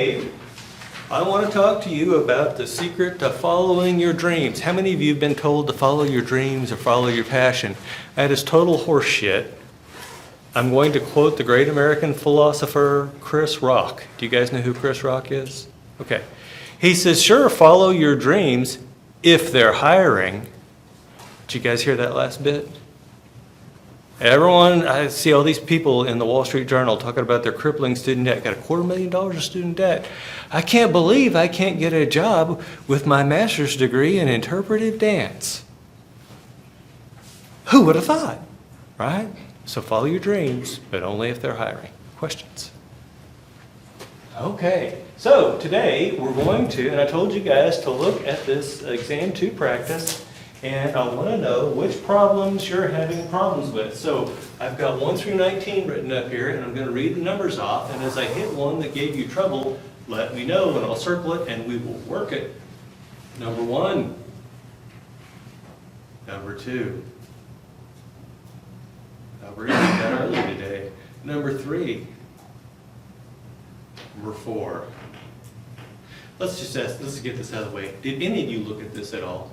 Today, I want to talk to you about the secret to following your dreams. How many of you have been told to follow your dreams or follow your passion? That is total horseshit. I'm going to quote the great American philosopher Chris Rock. Do you guys know who Chris Rock is? Okay. He says, sure, follow your dreams if they're hiring. Did you guys hear that last bit? Everyone, I see all these people in the Wall Street Journal talking about their crippling student debt. Got $250,000 of student debt. I can't believe I can't get a job with my master's degree in interpretive dance. Who would have thought, right? So follow your dreams, but only if they're hiring. Questions? Okay, so today we're going to, and I told you guys to look at this exam 2 practice, and I want to know which problems you're having problems with. So I've got 1 through 19 written up here, and I'm going to read the numbers off, and as I hit one that gave you trouble, let me know, and I'll circle it, and we will work it. Number 1. Number 2. Number 8, got early today. Number 3. Number 4. Let's get this out of the way. Did any of you look at this at all?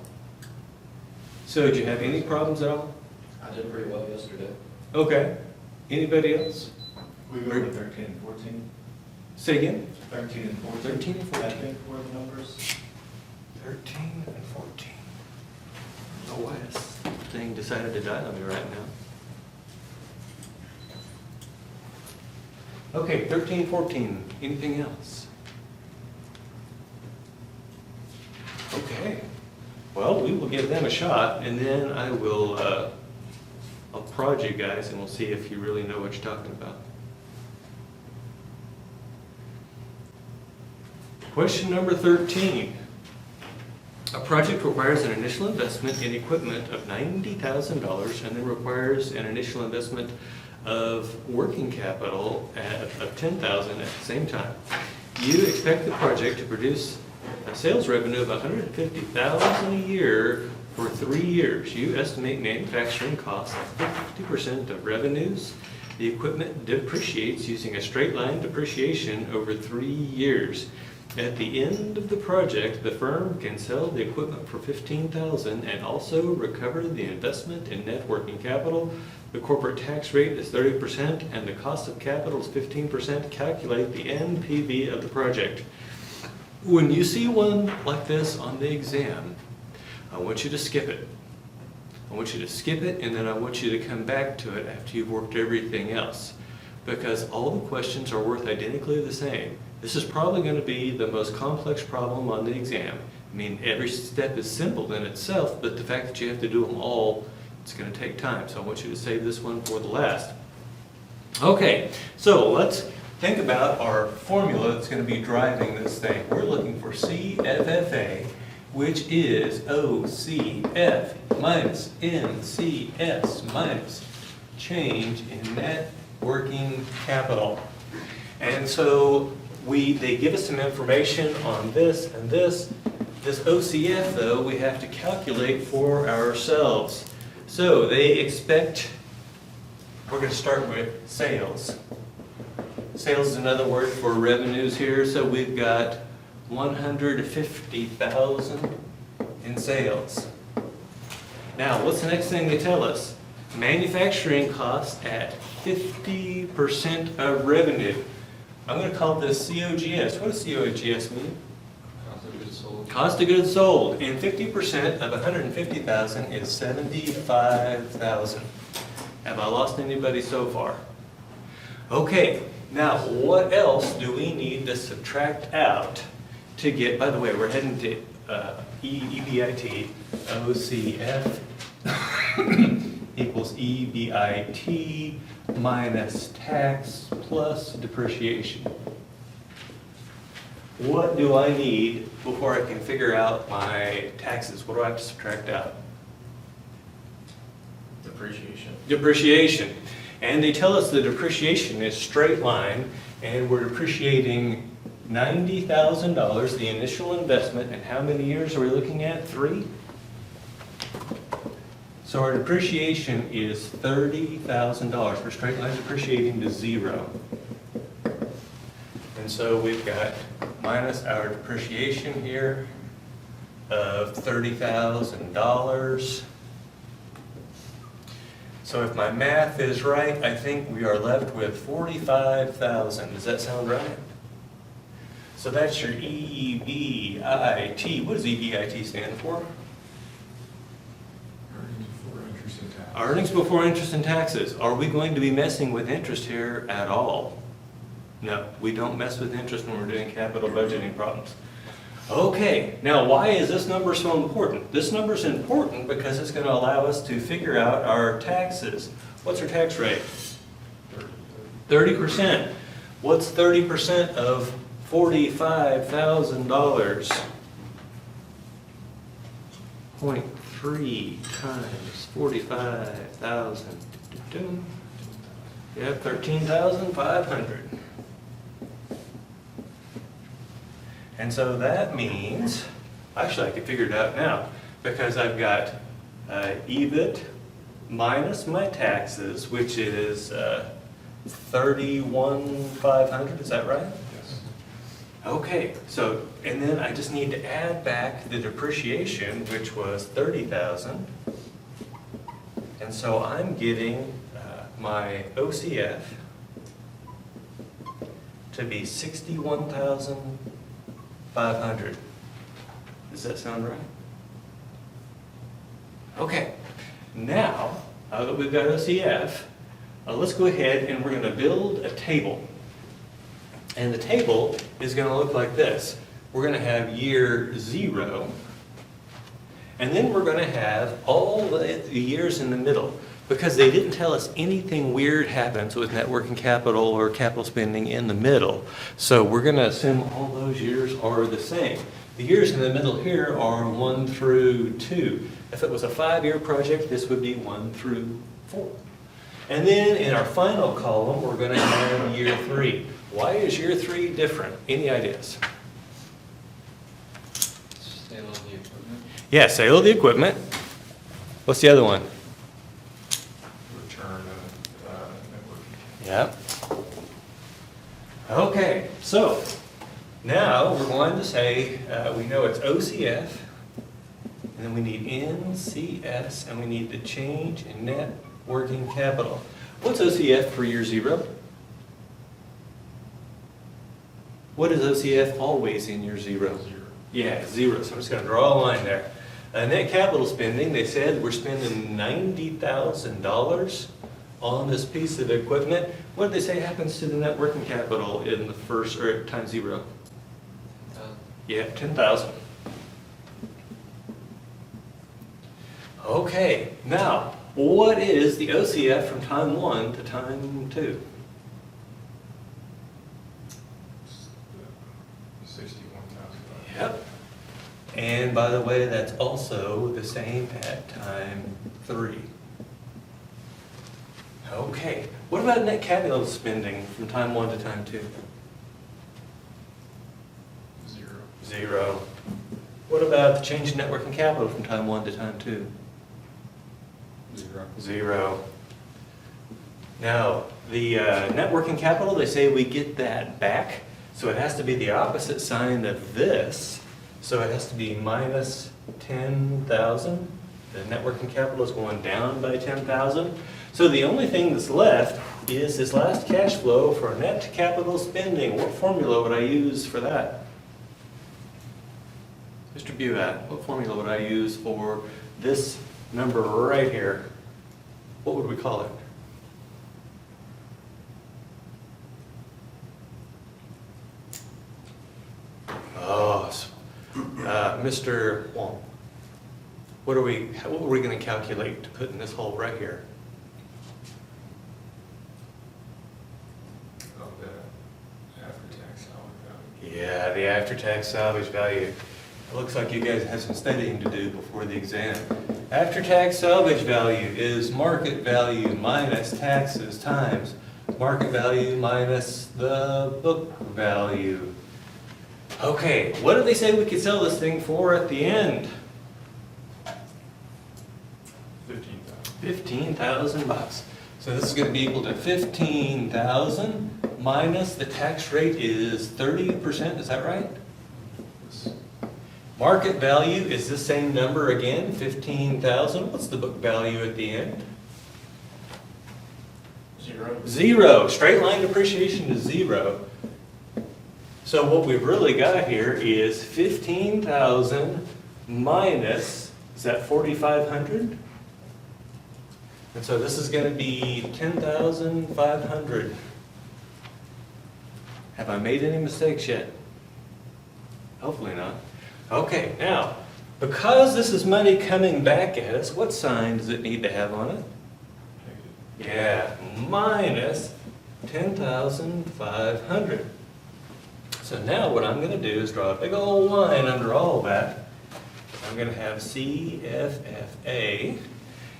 So did you have any problems at all? I did pretty well yesterday. Okay. Anybody else? We go to 13 and 14. Say again? 13 and 14. 13 and 14. I think were the numbers. 13 and 14. Oh, why this thing decided to die on me right now. Okay, 13, 14. Anything else? Okay. Well, we will give them a shot, and then I will I'll prod you guys, and we'll see if you really know what you're talking about. Question number 13. A project requires an initial investment in equipment of $90,000 and then requires an initial investment of working capital of $10,000 at the same time. You expect the project to produce a sales revenue of $150,000 a year for 3 years. You estimate manufacturing costs of 50% of revenues. The equipment depreciates using a straight line depreciation over 3 years. At the end of the project, the firm can sell the equipment for $15,000 and also recover the investment in net working capital. The corporate tax rate is 30% and the cost of capital is 15%. Calculate the NPV of the project. When you see one like this on the exam, I want you to skip it. I want you to skip it, and then I want you to come back to it after you've worked everything else, because all the questions are worth identically the same. This is probably going to be the most complex problem on the exam. I mean, every step is simple in itself, but the fact that you have to do them all, it's going to take time. So I want you to save this one for the last. Okay, so let's think about our formula that's going to be driving this thing. We're looking for CFFA, which is OCF minus NCS minus change in net working capital. And so they give us some information on this and this. This OCF, though, we have to calculate for ourselves. So they expect, we're going to start with sales. Sales is another word for revenues here. So we've got $150,000 in sales. Now, what's the next thing they tell us? Manufacturing costs at 50% of revenue. I'm going to call this COGS. What does COGS mean? Cost of goods sold. Cost of goods sold. And 50% of 150,000 is 75,000. Have I lost anybody so far? Okay, now what else do we need to subtract out to get, by the way, we're heading to EBIT, OCF equals EBIT minus tax plus depreciation. What do I need before I can figure out my taxes? What do I have to subtract out? Depreciation. Depreciation. And they tell us the depreciation is straight line, and we're depreciating $90,000, the initial investment, and how many years are we looking at? 3? So our depreciation is $30,000. We're straight line depreciating to 0. And And so we've got minus our depreciation here of $30,000. So if my math is right, I think we are left with 45,000. Does that sound right? So that's your EBIT. What does EBIT stand for? Earnings before interest and tax. Earnings before interest and taxes. Are we going to be messing with interest here at all? No, we don't mess with interest when we're doing capital budgeting problems. Okay, now why is this number so important? This number is important because it's going to allow us to figure out our taxes. What's our tax rate? 30%. What's 30% of $45,000? 0.3 times 45,000. You have 13,500. And so that means, actually I can figure it out now, because I've got EBIT minus my taxes, which is 31,500, is that right? Yes. Okay, so, and then I just need to add back the depreciation, which was 30,000. And so I'm getting my OCF to be 61,500. Does that sound right? Okay, now that we've got OCF, let's go ahead and we're going to build a table. And the table is going to look like this. We're going to have year 0, and then we're going to have all the years in the middle, because they didn't tell us anything weird happens with net working capital or capital spending in the middle. So we're going to assume all those years are the same. The years in the middle here are 1 through 2. If it was a 5-year project, this would be 1 through 4. And then in our final column, we're going to have year 3. Why is year 3 different? Any ideas? Sale of the equipment. Yeah, sale of the equipment. What's the other one? Return of networking. Yep. Okay, so now we're going to say, we know it's OCF, and then we need NCS, and we need the change in net working capital. What's OCF for year 0? What is OCF always in year 0? 0. Yeah, 0, so I'm just going to draw a line there. Net capital spending, they said we're spending $90,000 on this piece of equipment. What did they say happens to the net working capital in the first, or at time 0? Yeah, 10,000. Okay, now, what is the OCF from time 1 to time 2? 61,000. Yep. And by the way, that's also the same at time 3. Okay, what about net capital spending from time 1 to time 2? 0. 0. What about the change in net working capital from time 1 to time 2? 0. 0. Now, the net working capital, they say we get that back, so it has to be the opposite sign of this. So it has to be minus 10,000. The net working capital is going down by 10,000. So the only thing that's left is this last cash flow for net capital spending. What formula would I use for that? Mr. Buvat, what formula would I use for this number right here? What would we call it? Oh, Mr. Wong, what were we going to calculate to put in this hole right here? Oh, the after-tax salary value. Yeah, the after-tax salvage value. It looks like you guys have some studying to do before the exam. After-tax salvage value is market value minus taxes times market value minus the book value. Okay, what did they say we could sell this thing for at the end? 15,000. 15,000 bucks. So this is going to be equal to 15,000 minus the tax rate is 30%, is that right? This- Market value is the same number again, 15,000. What's the book value at the end? 0. 0. Straight line depreciation is 0. So what we've really got here is 15,000 minus, is that 4,500? And so this is going to be 10,500. Have I made any mistakes yet? Hopefully not. Okay, now, because this is money coming back at us, what sign does it need to have on it? Yeah, minus 10,500. So now what I'm going to do is draw a big old line under all that. I'm going to have CFFA.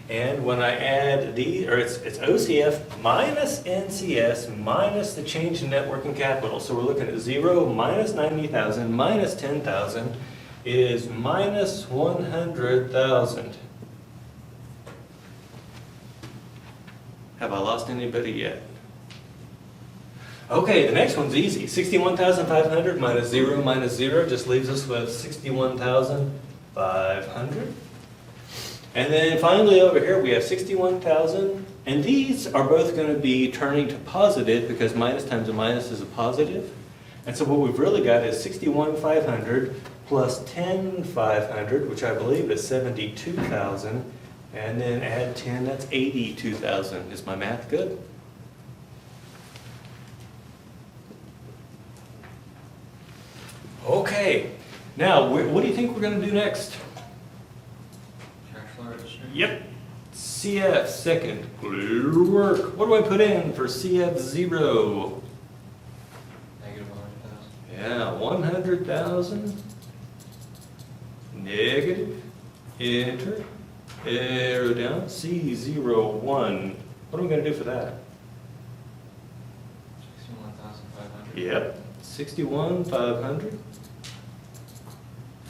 And when I add it's OCF minus NCS minus the change in net working capital. So we're looking at 0 minus 90,000 minus 10,000 is minus 100,000. Have I lost anybody yet? Okay, the next one's easy. 61,500 minus 0 just leaves us with 61,500. And then finally over here we have 61,000, and these are both going to be turning to positive because minus times a minus is a positive. And so what we've really got is 61,500 plus 10,500, which I believe is 72,000, and then add 10, that's 82,000. Is my math good? Okay, now what do you think we're going to do next? Cash flow registry? Yep. CF second. Clear work. What do I put in for CF0? Negative 100,000. Yeah, 100,000. Negative. Enter. Arrow down. C01. What am I going to do for that? 61,500. Yep. 61,500.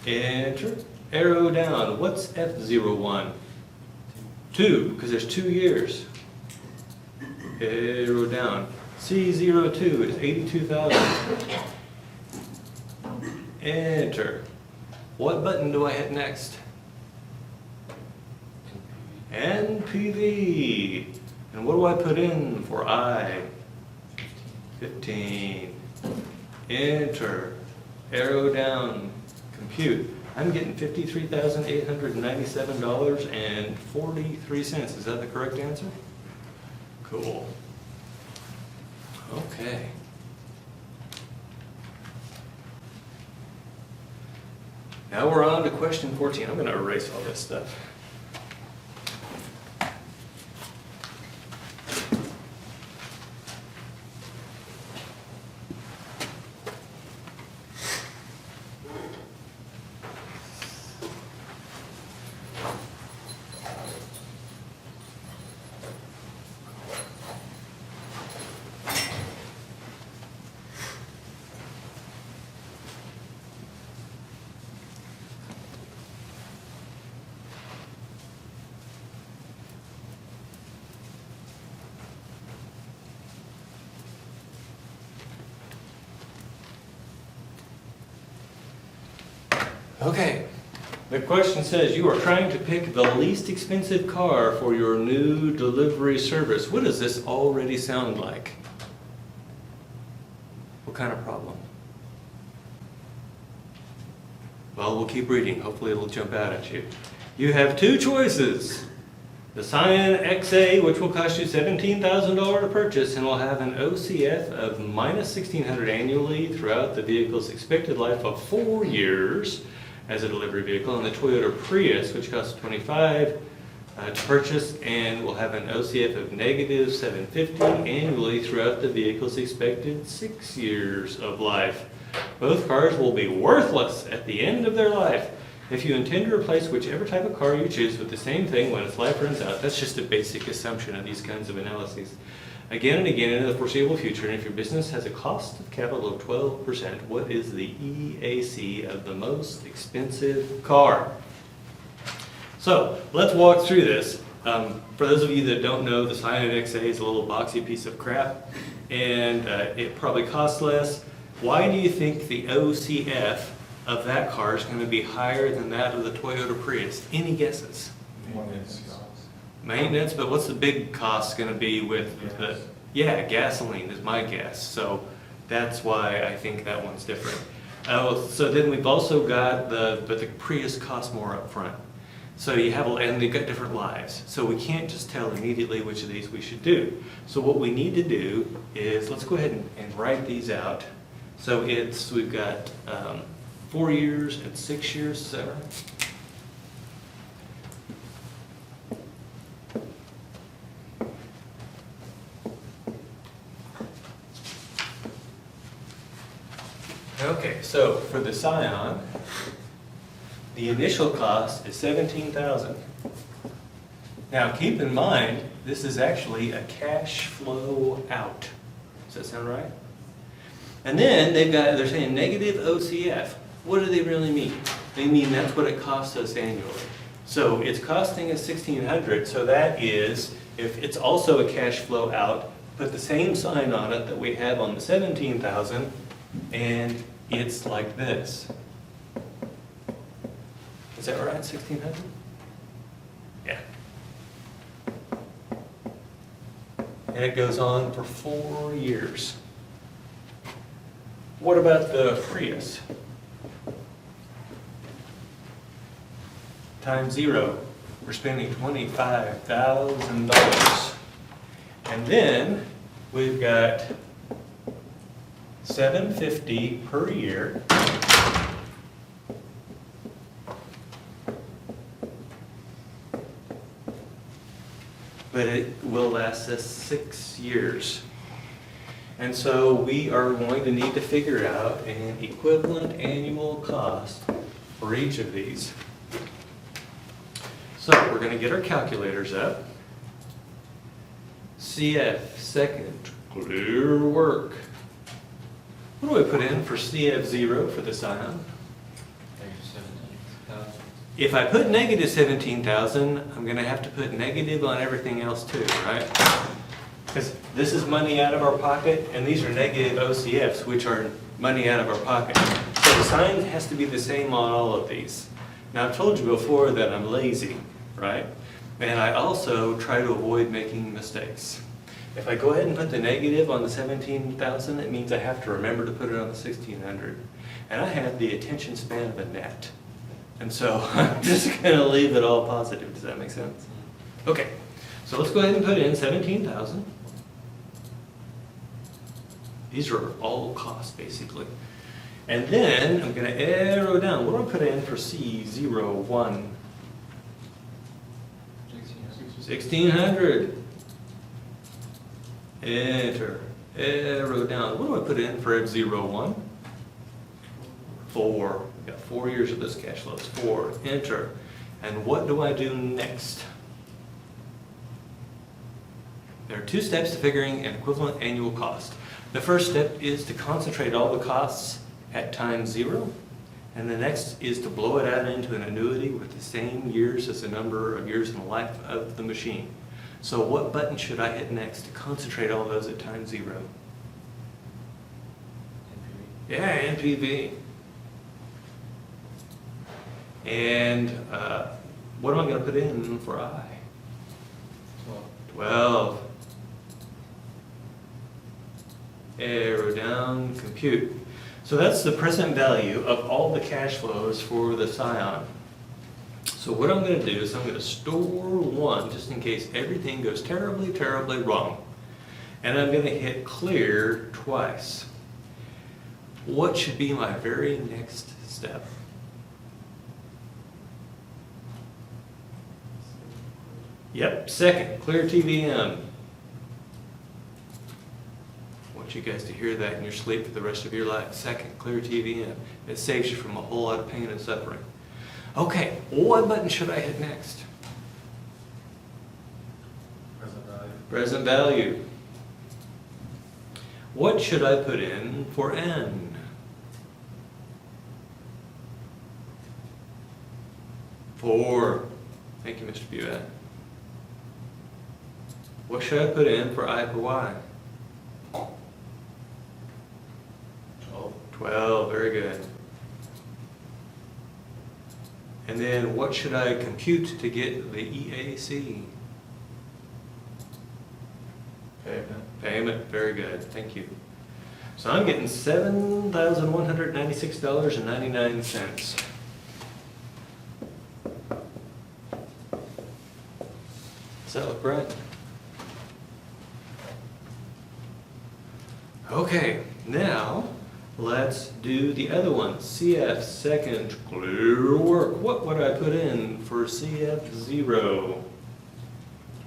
Enter. Arrow down. What's F01? 2, because there's 2 years. Arrow down. C02 is 82,000. Enter. What button do I hit next? NPV. And what do I put in for I? 15. Enter. Arrow down. Compute. I'm getting $53,897.43. Is that the correct answer? Cool. Okay. Now we're on to question 14. I'm going to erase all this stuff. Okay, the question says you are trying to pick the least expensive car for your new delivery service. What does this already sound like? What kind of problem? Well, we'll keep reading. Hopefully it'll jump out at you. You have 2 choices. The Scion XA, which will cost you $17,000 to purchase and will have an OCF of minus $1,600 annually throughout the vehicle's expected life of 4 years as a delivery vehicle, and the Toyota Prius, which costs $25,000 to purchase and will have an OCF of negative $750 annually throughout the vehicle's expected 6 years of life. Both cars will be worthless at the end of their life. If you intend to replace whichever type of car you choose with the same thing when its life runs out, that's just a basic assumption of these kinds of analyses. Again and again into the foreseeable future, and if your business has a cost of capital of 12%, what is the EAC of the most expensive car? So let's walk through this. For those of you that don't know, the Scion XA is a little boxy piece of crap. and it probably costs less. Why do you think the OCF of that car is going to be higher than that of the Toyota Prius? Any guesses? Maintenance, but what's the big cost going to be with the, Gas. yeah, gasoline is my guess. So that's why I think that one's different. So then we've also got but the Prius costs more up front. So you have, and they've got different lives. So we can't just tell immediately which of these we should do. So what we need to do is, let's go ahead and write these out. So we've got 4 years and 6 years, is that right? Okay, so for the Scion, the initial cost is $17,000. Now keep in mind, this is actually a cash flow out. Does that sound right? And then they're saying negative OCF. What do they really mean? They mean that's what it costs us annually. So it's costing us $1,600, so that is, if it's also a cash flow out, put the same sign on it that we have on the $17,000, and it's like this. Is that right, 1,600? Yeah. And it goes on for 4 years. What about the Prius? Times 0, we're spending $25,000. And then we've got $750 per year. But it will last us 6 years. And so we are going to need to figure out an equivalent annual cost for each of these. So we're going to get our calculators up. CF, second, clear work. What do I put in for CF0 for the Scion? Negative 17,000. If I put negative 17,000, I'm going to have to put negative on everything else too, right? Because this is money out of our pocket, and these are negative OCFs, which are money out of our pocket. So the sign has to be the same on all of these. Now, I've told you before that I'm lazy, right? And I also try to avoid making mistakes. If I go ahead and put the negative on the 17,000, it means I have to remember to put it on the 1,600. And I have the attention span of a gnat. And so I'm just going to leave it all positive. Does that make sense? Okay, so let's go ahead and put in 17,000. These are all costs, basically. And then I'm going to arrow down. What do I put in for C01? 1,600. Enter. Arrow down. What do I put in for F01? 4. We've got 4 years of this cash flow. It's 4. Enter. And what do I do next? There are 2 steps to figuring an equivalent annual cost. The first step is to concentrate all the costs at time 0. And the next is to blow it out into an annuity with the same years as the number of years in the life of the machine. So what button should I hit next to concentrate all those at time 0? NPV. Yeah, NPV. And what am I going to put in for I? 12. Arrow down, compute. So that's the present value of all the cash flows for the Scion. So what I'm going to do is I'm going to store 1 just in case everything goes terribly, terribly wrong. And I'm going to hit clear twice. What should be my very next step? Yep, second, clear TVM. I want you guys to hear that in your sleep for the rest of your life. Second, clear TVM. It saves you from a whole lot of pain and suffering. Okay, what button should I hit next? Present value. Present value. What should I put in for N? 4. Thank you, Mr. Buat. What should I put in for I for Y? 12, very good. And then what should I compute to get the EAC? Payment. Payment, very good, thank you. So I'm getting $7,196.99. Does that look right? Okay, now let's do the other one. CF second clear work. What would I put in for CF 0?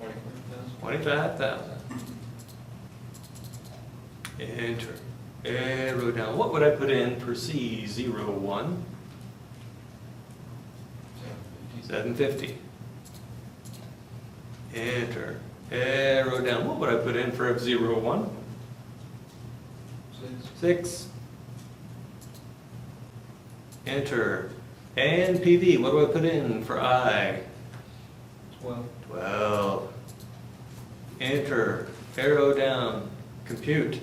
25,000? 25,000. Enter. Arrow down. What would I put in for C01? 750. Enter. Arrow down. What would I put in for F01? 6. Enter. And PV. What do I put in for I? 12. 12. Enter. Arrow down. Compute.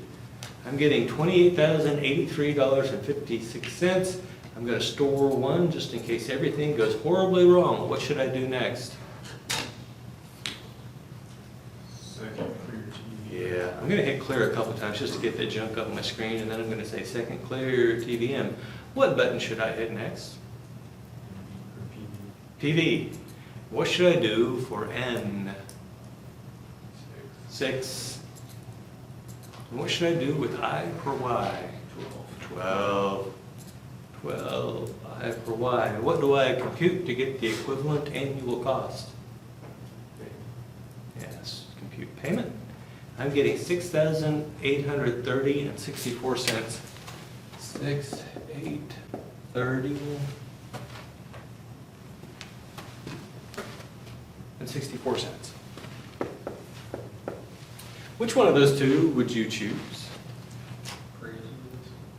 I'm getting $28,083.56. I'm going to store 1 just in case everything goes horribly wrong. What should I do next? Second clear TV. Yeah, I'm going to hit clear a couple times just to get that junk off my screen, and then I'm going to say second clear TVM. What button should I hit next? Or PV. What should I do for N? PV. 6. And what should I do with I for Y? 12. 12. I for Y. What do I compute to get the equivalent annual cost? Yes, compute payment. I'm getting $6,830.64. 6,830.64. Which one of those two would you choose? Prius.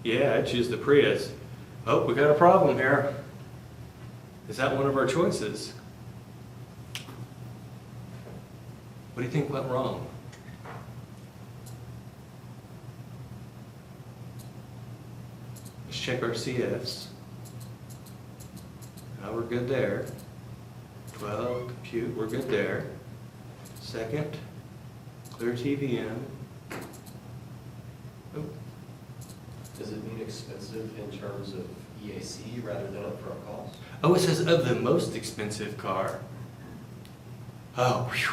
Yeah, I'd choose the Prius. Oh, we got a problem here. Is that one of our choices? What do you think went wrong? Let's check our CFs. Now we're good there. 12, compute, we're good there. Second, clear TVM. Oh, Does it mean expensive in terms of EAC rather than upfront cost? oh, it says of the most expensive car. Oh, whew.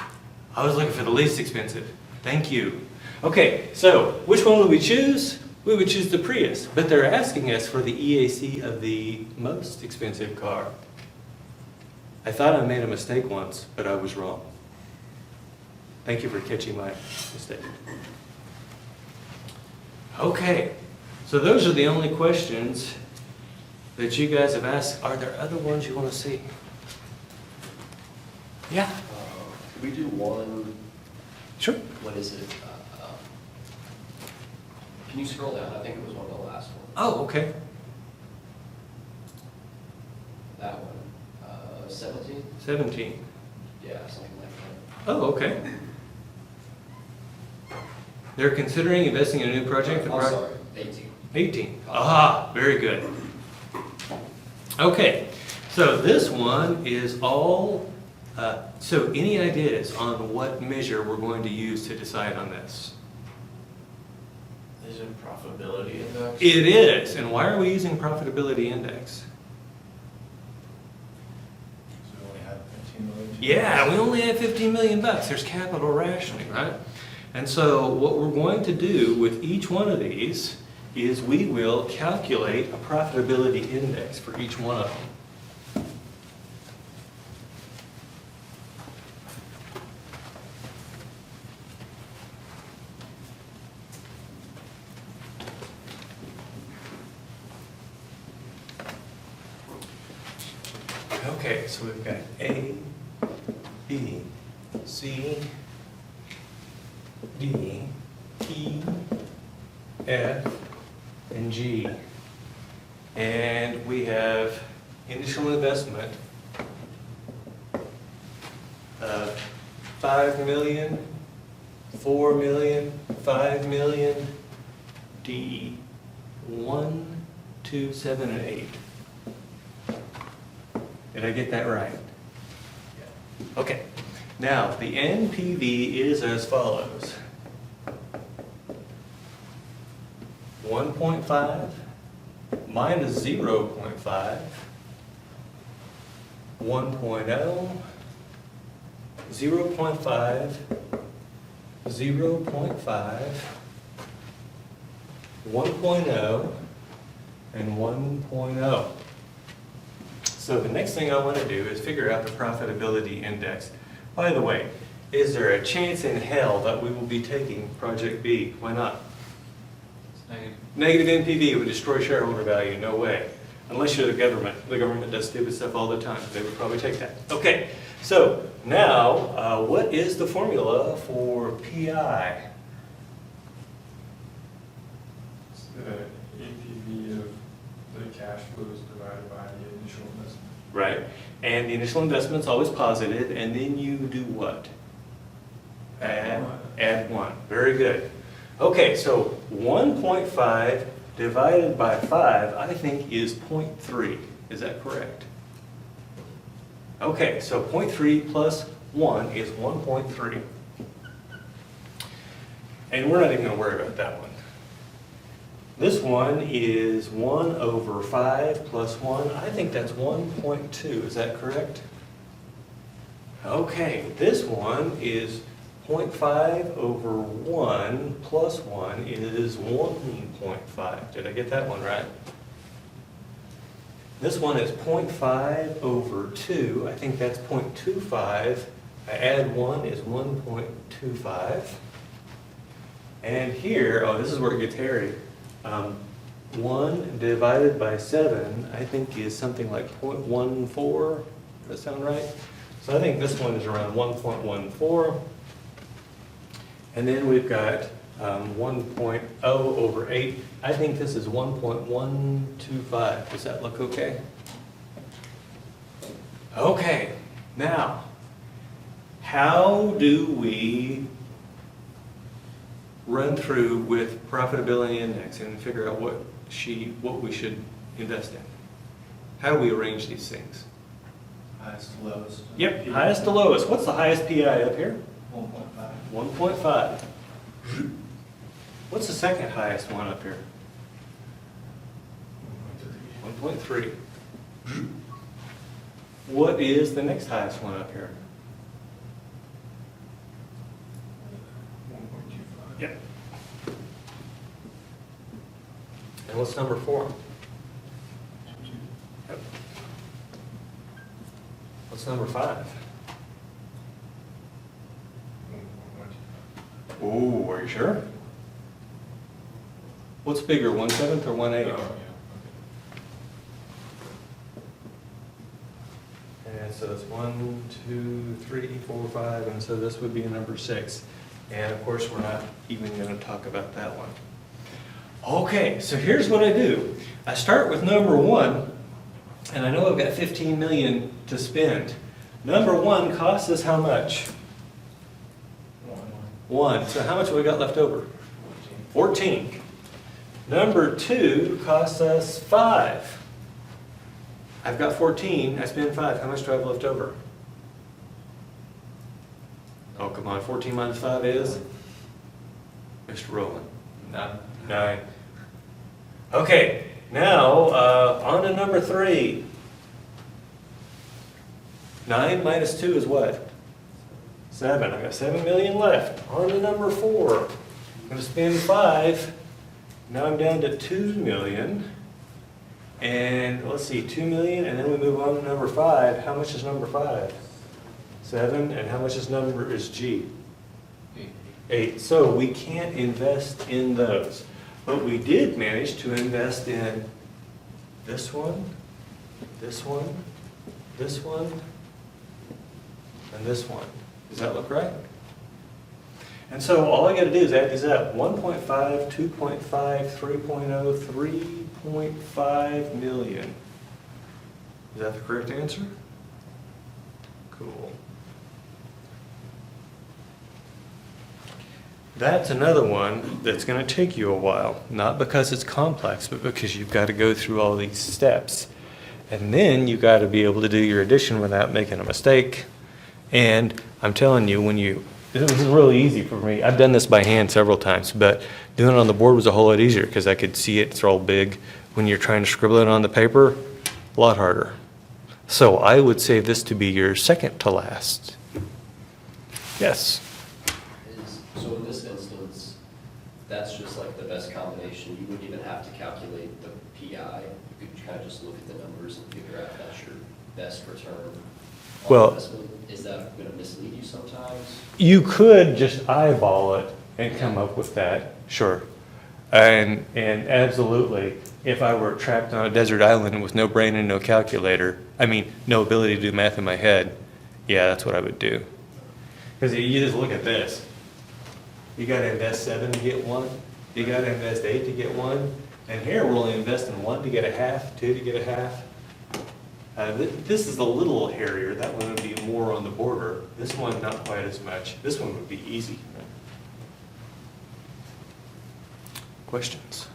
I was looking for the least expensive. Thank you. Okay, so which one would we choose? We would choose the Prius, but they're asking us for the EAC of the most expensive car. I thought I made a mistake once, but I was wrong. Thank you for catching my mistake. Okay, so those are the only questions that you guys have asked. Are there other ones you want to see? Yeah. Could we do one, Sure. what is it? Can you scroll down? I think it was one of the last ones. Oh, okay. That one. 17? 17. Yeah, something like that. Oh, okay. They're considering investing in a new project. I'm sorry, 18. 18. Ah, very good. Okay, so this one is all, so any ideas on what measure we're going to use to decide on this? Is it profitability index? It is, and why are we using profitability index? So we only have 15 million. Yeah, we only have 15 million bucks. There's capital rationing, right? And so what we're going to do with each one of these is we will calculate a profitability index for each one of them. Okay, so we've got A, B, C, D, E, F, and G. And we have initial investment of 5 million, 4 million, 5 million, D, 1 2, 7, and 8. Did I get that right? Okay. Now, the NPV is as follows. 1.5 minus 0.5, 1.0, 0.5, 0.5, 1.0, and 1.0. So the next thing I want to do is figure out the profitability index. By the way, is there a chance in hell that we will be taking Project B? Why not? It's negative. Negative NPV would destroy shareholder value, no way. Unless you're the government. The government does stupid stuff all the time. They would probably take that. Okay, so now what is the formula for PI? It's the APV of the cash flows divided by the initial investment. Right, and the initial investment's always positive, and then you do what? Add one. Add 1, very good. Okay, so 1.5 divided by 5, I think is 0.3, is that correct? Okay, so 0.3 plus 1 is 1.3. And we're not even gonna worry about that one. This one is 1 over 5 plus 1. I think that's 1.2. Is that correct? Okay, this one is 0.5 over 1 plus 1 is 1.5. Did I get that one right? This one is 0.5 over 2. I think that's 0.25. I add 1 is 1.25. And here, oh, this is where it gets hairy. 1 divided by 7, I think is something like 0.14. Does that sound right? So I think this one is around 1.14. And then we've got 1.0 over 8. I think this is 1.125. Does that look okay? Okay, now, how do we run through with profitability index and figure out what we should invest in? How do we arrange these things? Highest to lowest. Yep, highest to lowest. What's the highest PI up here? 1.5. 1.5. What's the second highest one up here? 1.3. What is the next highest one up here? 1.25. Yep. And what's number 4? Yep. What's number 5? Oh, are you sure? What's bigger, 1/7 or 1/8? Oh, yeah, And so it's 1, 2, 3, 4, 5, and so this would be number 6. And of course, we're not even going to talk about that one. Okay, so here's what I do. I start with number 1, and I know I've got 15 million to spend. Number 1 costs us how much? okay. 1. So how much have we got left over? 14. Number 2 costs us 5. I've got 14, I spend 5. How much do I have left over? Oh, come on, 14 minus 5 is? Mr. Rowland. 9. Okay, now on to number 3. 9 minus 2 is what? 7. I've got 7 million left. On to number 4. I'm going to spend 5. Now I'm down to 2 million. And let's see, 2 million, and then we move on to number 5. How much is number 5? 7. And how much is G? 8. So we can't invest in those. But we did manage to invest in this one, this one, this one, and this one. Does that look right? And so all I got to do is add these up. 1.5, 2.5, 3.0, 3.5 million. Is that the correct answer? Cool. That's another one that's gonna take you a while, not because it's complex, but because you've got to go through all these steps. And then you got to be able to do your addition without making a mistake. And I'm telling you, this is really easy for me. I've done this by hand several times, but doing it on the board was a whole lot easier because I could see it, it's all big. When you're trying to scribble it on the paper, a lot harder. So I would say this to be your second to last. Yes? So in this instance, that's just like the best combination. You wouldn't even have to calculate the PI. You could kind of just look at the numbers and figure out that's your best return on Well- investment. Is that going to mislead you sometimes? You could just eyeball it and come up with that, sure. And absolutely, if I were trapped on a desert island with no brain and no calculator, no ability to do math in my head, yeah, that's what I would do. Because you just look at this. You gotta invest 7 to get 1. You gotta invest 8 to get 1. And here, we're only investing 1 to get a half, 2 to get a half. This is a little hairier. That one would be more on the border. This one, not quite as much. This one would be easy. Questions?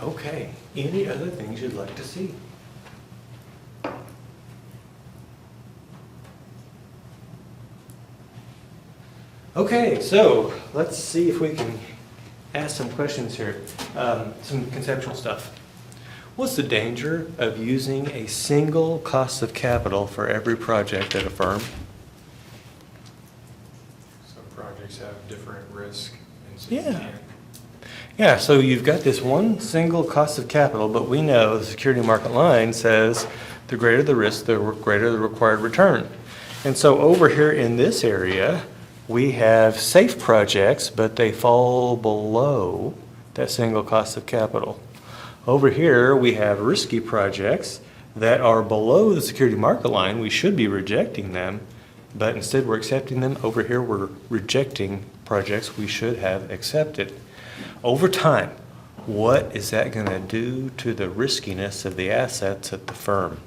Okay. Any other things you'd like to see? Okay, so let's see if we can ask some questions here. Some conceptual stuff. What's the danger of using a single cost of capital for every project at a firm? Some projects have different risk, and so Yeah. you can't. Yeah, so you've got this one single cost of capital, but we know the security market line says the greater the risk, the greater the required return. And so over here in this area, we have safe projects, but they fall below that single cost of capital. Over here, we have risky projects that are below the security market line. We should be rejecting them, but instead we're accepting them. Over here, we're rejecting projects we should have accepted. Over time, what is that going to do to the riskiness of the assets at the firm?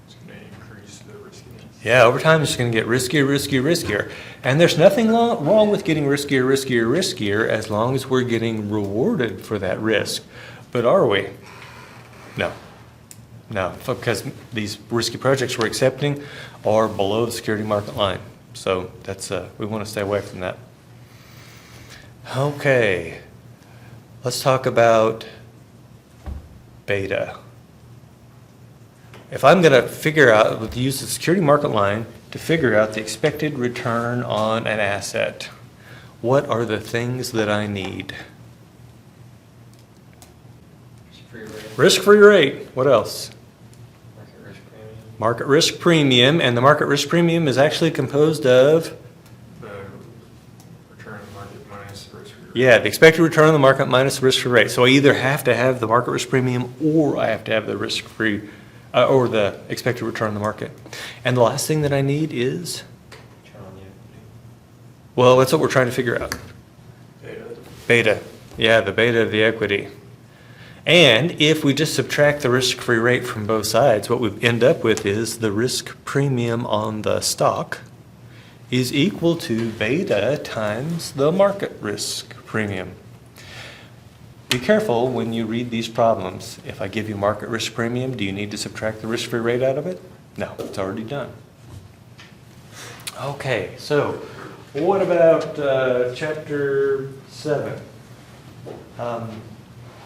It's going to increase the riskiness. Yeah, over time it's going to get riskier, riskier, riskier. And there's nothing wrong with getting riskier, riskier, riskier as long as we're getting rewarded for that risk. But are we? No. No, because these risky projects we're accepting are below the security market line. So that's we want to stay away from that. Okay. Let's talk about beta. If I'm going to figure out, use the security market line to figure out the expected return on an asset, what are the things that I need? Free rate, Risk-free rate. What else? market risk premium. Market risk premium, and the market risk premium is actually composed of, The return on market minus the risk-free rate. yeah, the expected return on the market minus the risk-free rate. So I either have to have the market risk premium or I have to have the risk-free, or the expected return on the market. And the last thing that I need is, Return on the equity. well, that's what we're trying to figure out. Beta. Beta. Yeah, the beta of the equity. And if we just subtract the risk-free rate from both sides, what we end up with is the risk premium on the stock is equal to beta times the market risk premium. Be careful when you read these problems. If I give you market risk premium, do you need to subtract the risk-free rate out of it? No, it's already done. Okay, so what about chapter 7?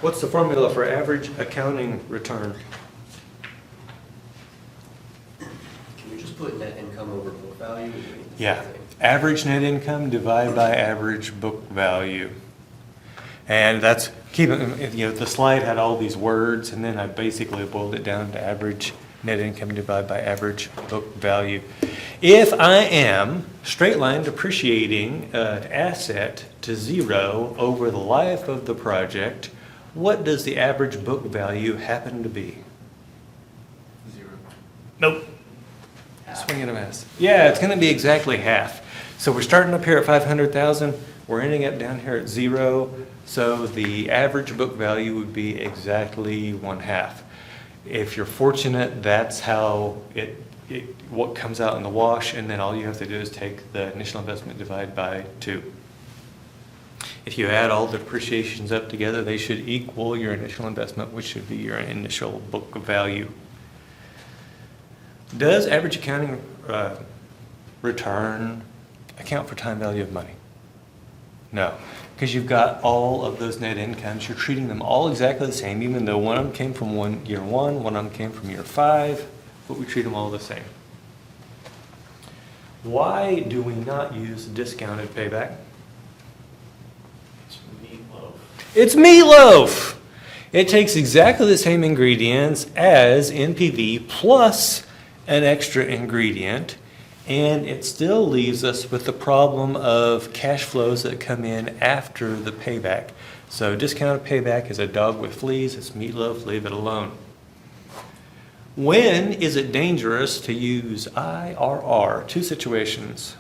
What's the formula for average accounting return? Can we just put net income over book value? Yeah, average net income divided by average book value. And that's, the slide had all these words, and then I basically boiled it down to average net income divided by average book value. If I am straight line depreciating an asset to 0 over the life of the project, what does the average book value happen to be? 0. Nope. Swing and a miss. Yeah, it's going to be exactly half. So we're starting up here at 500,000. We're ending up down here at 0. So the average book value would be exactly 1/2. If you're fortunate, that's how it what comes out in the wash, and then all you have to do is take the initial investment divided by 2. If you add all the depreciations up together, they should equal your initial investment, which should be your initial book value. Does average accounting return account for time value of money? No, because you've got all of those net incomes. You're treating them all exactly the same, even though one of them came from year one of them came from year 5, but we treat them all the same. Why do we not use discounted payback? It's meatloaf. It's meatloaf! It takes exactly the same ingredients as NPV plus an extra ingredient, and it still leaves us with the problem of cash flows that come in after the payback. So discounted payback is a dog with fleas. It's meatloaf, leave it alone. When is it dangerous to use IRR? 2 situations.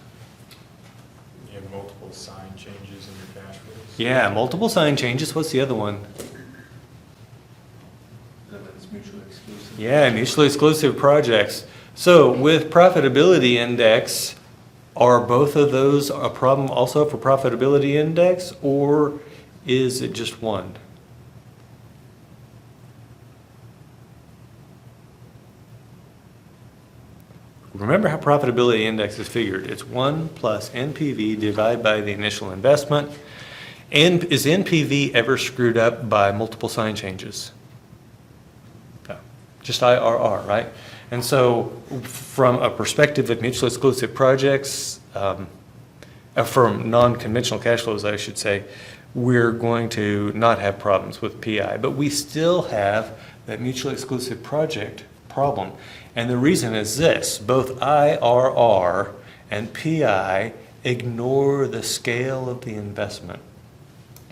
You have multiple sign changes in your cash flows. Yeah, multiple sign changes. What's the other one? It's mutually exclusive. Yeah, mutually exclusive projects. So with profitability index, are both of those a problem also for profitability index, or is it just one? Remember how profitability index is figured. It's 1 plus NPV divided by the initial investment. And is NPV ever screwed up by multiple sign changes? No, just IRR, right? And so from a perspective of mutually exclusive projects, from non-conventional cash flows, I should say, we're going to not have problems with PI. But we still have that mutually exclusive project problem. And the reason is this: both IRR and PI ignore the scale of the investment.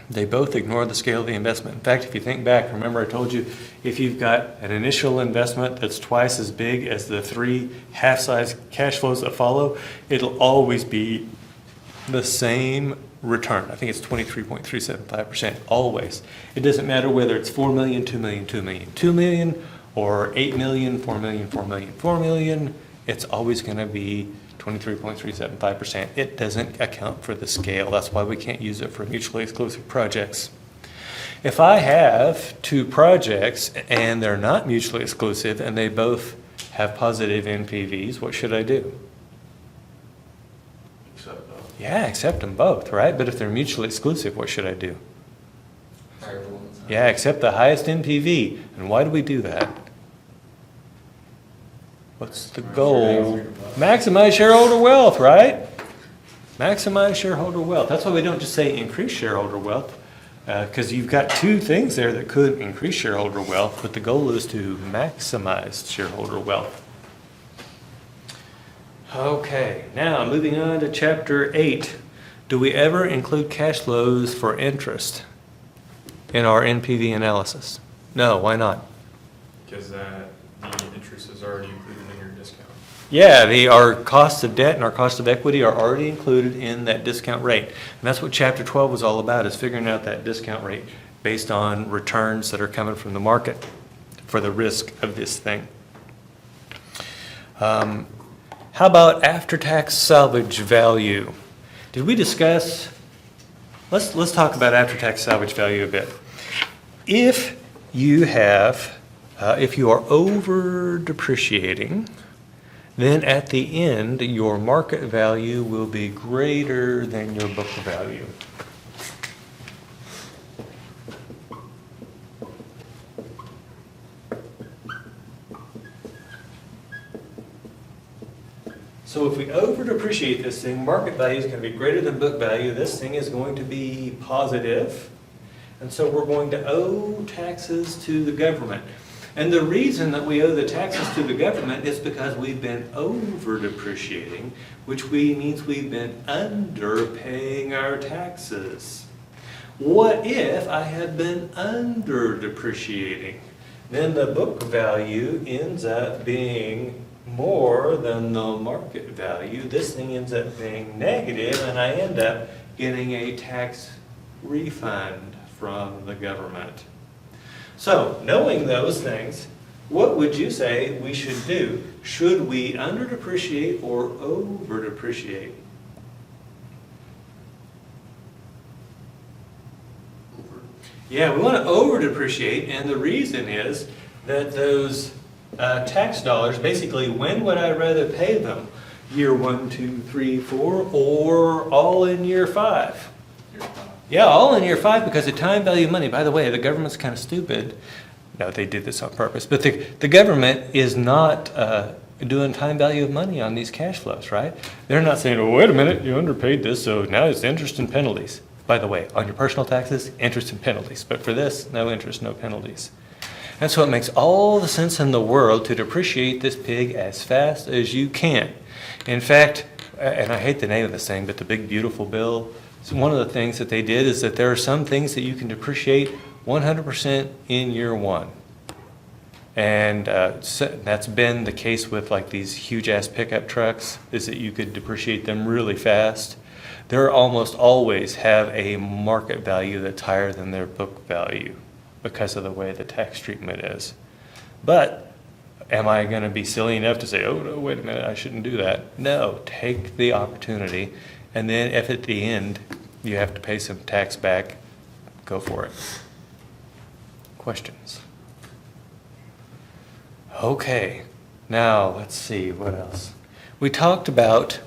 They both ignore the scale of the investment. In fact, if you think back, remember I told you, if you've got an initial investment that's twice as big as the 3 half-size cash flows that follow, it'll always be the same return. I think it's 23.375%, always. It doesn't matter whether it's 4 million, 2 million, 2 million, 2 million, or 8 million, 4 million, 4 million, 4 million. It's always going to be 23.375%. It doesn't account for the scale. That's why we can't use it for mutually exclusive projects. If I have 2 projects and they're not mutually exclusive and they both have positive NPVs, what should I do? Except both. Yeah, accept them both, right? But if they're mutually exclusive, what should I do? Higher the ones. Yeah, accept the highest NPV. And why do we do that? What's the goal? Maximize shareholder wealth, right? Maximize shareholder wealth. That's why we don't just say increase shareholder wealth, because you've got 2 things there that could increase shareholder wealth, but the goal is to maximize shareholder wealth. Okay, now moving on to Chapter 8. Do we ever include cash flows for interest in our NPV analysis? No, why not? Because the interest is already included in your discount. Yeah, our cost of debt and our cost of equity are already included in that discount rate. And that's what Chapter 12 was all about, is figuring out that discount rate based on returns that are coming from the market for the risk of this thing. How about after-tax salvage value? Did we discuss, let's talk about after-tax salvage value a bit. If you are over depreciating, then at the end, your market value will be greater than your book value. So if we over depreciate this thing, market value is going to be greater than book value. This thing is going to be positive. And so we're going to owe taxes to the government. And the reason that we owe the taxes to the government is because we've been over depreciating, which means we've been underpaying our taxes. What if I had been under depreciating? Then the book value ends up being more than the market value. This thing ends up being negative, and I end up getting a tax refund from the government. So, knowing those things, what would you say we should do? Should we under depreciate or over depreciate? Over. Yeah, we want to over depreciate, and the reason is that those tax dollars, basically, when would I rather pay them? Year 1, 2, 3, 4, or all in year 5? You're fine. Yeah, all in year 5 because the time value of money. By the way, the government's kind of stupid. No, they did this on purpose. But the government is not doing time value of money on these cash flows, right? They're not saying, oh, wait a minute, you underpaid this, so now it's interest and penalties. By the way, on your personal taxes, interest and penalties. But for this, no interest, no penalties. And so it makes all the sense in the world to depreciate this pig as fast as you can. In fact, and I hate the name of this thing, but the Big Beautiful Bill, one of the things that they did is that there are some things that you can depreciate 100% in year 1. And that's been the case with like these huge ass pickup trucks, is that you could depreciate them really fast. They almost always have a market value that's higher than their book value because of the way the tax treatment is. But am I going to be silly enough to say, oh, no, wait a minute, I shouldn't do that? No, take the opportunity, and then if at the end you have to pay some tax back, go for it. Questions? Okay, now let's see, what else? We talked about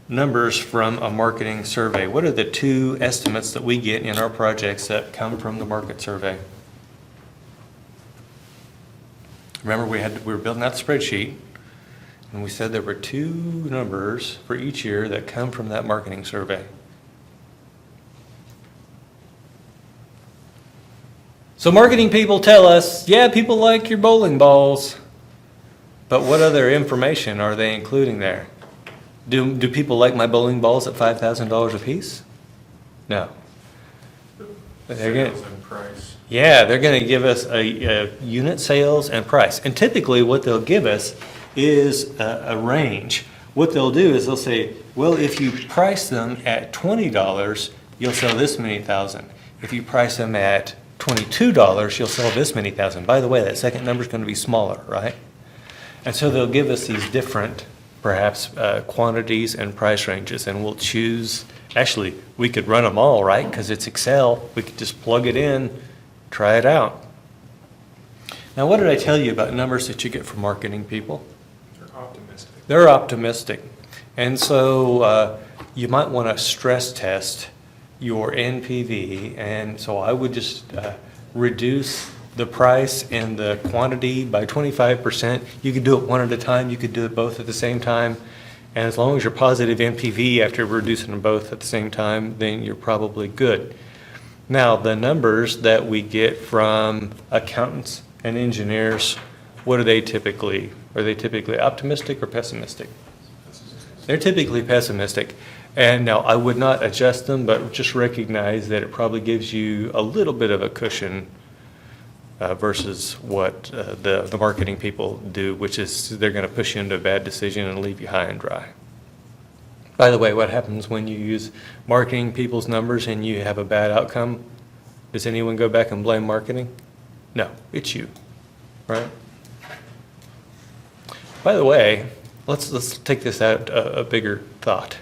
numbers from a marketing survey. What are the 2 estimates that we get in our projects that come from the market survey? Remember, we were building out the spreadsheet, and we said there were 2 numbers for each year that come from that marketing survey. So marketing people tell us, yeah, people like your bowling balls, but what other information are they including there? Do people like my bowling balls at $5,000 a piece? No. Sales and price. Yeah, they're going to give us a unit sales and price. And typically what they'll give us is a range. What they'll do is they'll say, well, if you price them at $20, you'll sell this many thousand. If you price them at $22, you'll sell this many thousand. By the way, that second number is going to be smaller, right? And so they'll give us these different, perhaps, quantities and price ranges, and we'll choose. Actually, we could run them all, right? Because it's Excel. We could just plug it in, try it out. Now, what did I tell you about numbers that you get from marketing people? They're optimistic. They're optimistic. And so you might want to stress test your NPV. And so I would just reduce the price and the quantity by 25%. You could do it one at a time. You could do it both at the same time. And as long as you're positive NPV after reducing them both at the same time, then you're probably good. Now, the numbers that we get from accountants and engineers, what are they typically? Are they typically optimistic or pessimistic? They're typically pessimistic. And now, I would not adjust them, but just recognize that it probably gives you a little bit of a cushion versus what the marketing people do, which is they're going to push you into a bad decision and leave you high and dry. By the way, what happens when you use marketing people's numbers and you have a bad outcome? Does anyone go back and blame marketing? No, it's you, right? By the way, let's take this out a bigger thought.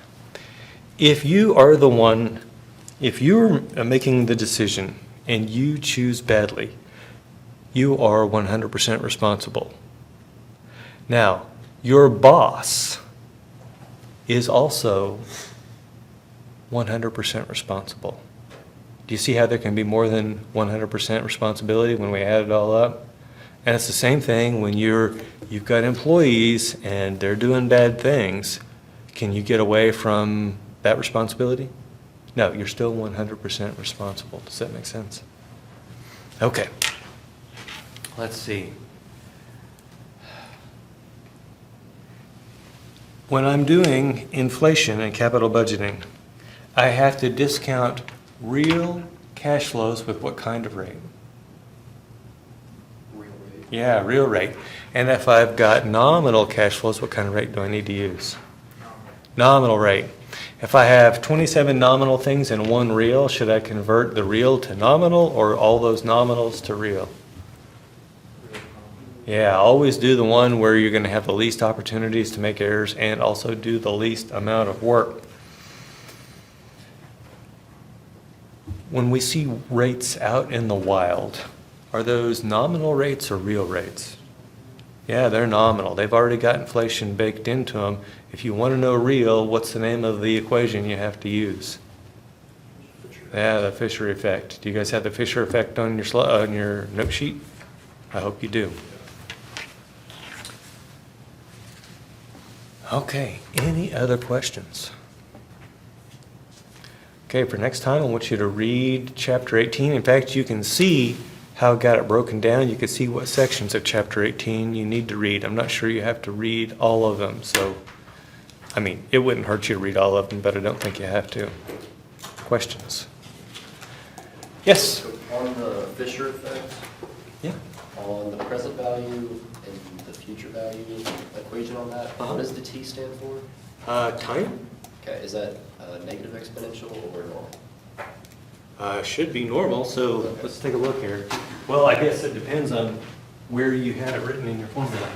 If you are the one, if you're making the decision and you choose badly, you are 100% responsible. Now, your boss is also 100% responsible. Do you see how there can be more than 100% responsibility when we add it all up? And it's the same thing when you've got employees and they're doing bad things. Can you get away from that responsibility? No, you're still 100% responsible. Does that make sense? Okay. Let's see. When I'm doing inflation and capital budgeting, I have to discount real cash flows with what kind of rate? Real rate. Yeah, real rate. And if I've got nominal cash flows, what kind of rate do I need to use? Nominal rate. If I have 27 nominal things and 1 real, should I convert the real to nominal or all those nominals to real? Yeah, always do the one where you're gonna have the least opportunities to make errors and also do the least amount of work. When we see rates out in the wild, are those nominal rates or real rates? Yeah, they're nominal. They've already got inflation baked into them. If you want to know real, what's the name of the equation you have to use? Yeah, the Fisher effect. Do you guys have the Fisher effect on your note sheet? I hope you do. Okay, any other questions? Okay, for next time, I want you to read chapter 18. In fact, you can see how I got it broken down. You can see what sections of chapter 18 you need to read. I'm not sure you have to read all of them, so, I mean, it wouldn't hurt you to read all of them, but I don't think you have to. Questions? Yes? So on the Fisher effect, Yeah. on the present value and the future value equation on that, Uh-huh. what does the T stand for? Time? Okay, is that negative exponential or normal? Should be normal, so let's take a look here. Well, I guess it depends on where you had it written in your formula.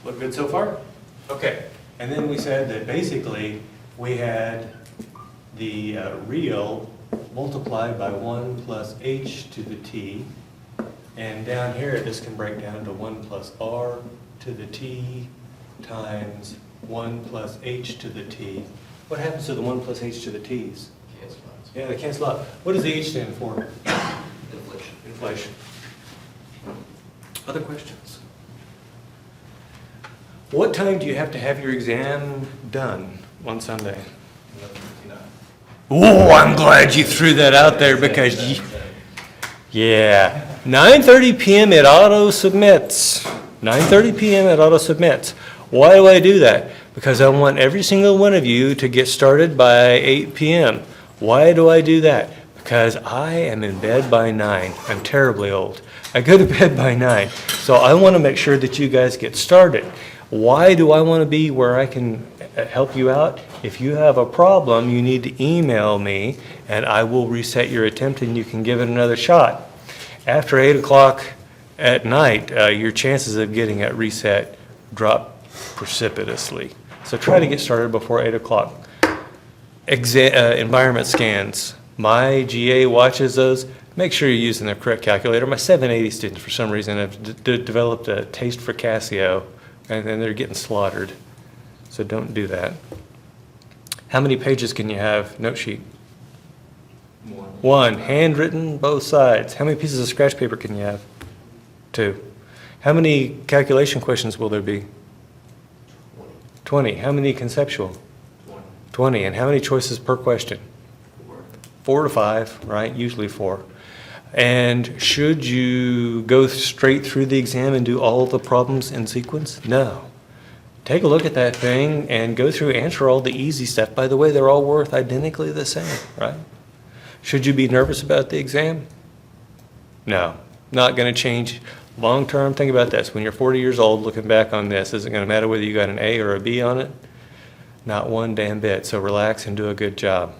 Look good so far? Okay, and then we said that basically we had the real multiplied by 1 plus h to the t, and down here this can break down to 1 plus r to the t times 1 plus h to the t. What happens to the 1 plus h to the t's? Cancel out. Yeah, they cancel out. What does the h stand for? Inflation. Inflation. Other questions? What time do you have to have your exam done on Sunday? 11:59. Oh, I'm glad you threw that out there because, yeah, 9:30 p.m. it auto submits. 9:30 p.m. it auto submits. Why do I do that? Because I want every single one of you to get started by 8 p.m. Why do I do that? Because I am in bed by 9. I'm terribly old. I go to bed by 9. So I want to make sure that you guys get started. Why do I want to be where I can help you out? If you have a problem, you need to email me, and I will reset your attempt, and you can give it another shot. After 8 o'clock at night, your chances of getting it reset drop precipitously. So try to get started before 8 o'clock. Environment scans. My GA watches those. Make sure you're using the correct calculator. My 780 students, for some reason, have developed a taste for Casio, and then they're getting slaughtered. So don't do that. How many pages can you have note sheet? 1. Handwritten, both sides. How many pieces of scratch paper can you have? 2. How many calculation questions will there be? 20. How many conceptual? 20. And how many choices per question? 4 to 5, right? Usually 4. And should you go straight through the exam and do all the problems in sequence? No. Take a look at that thing and go through, answer all the easy stuff. By the way, they're all worth identically the same, right? Should you be nervous about the exam? No. Not going to change. Long term, think about this. When you're 40 years old, looking back on this, is it going to matter whether you got an A or a B on it? Not one damn bit. So relax and do a good job.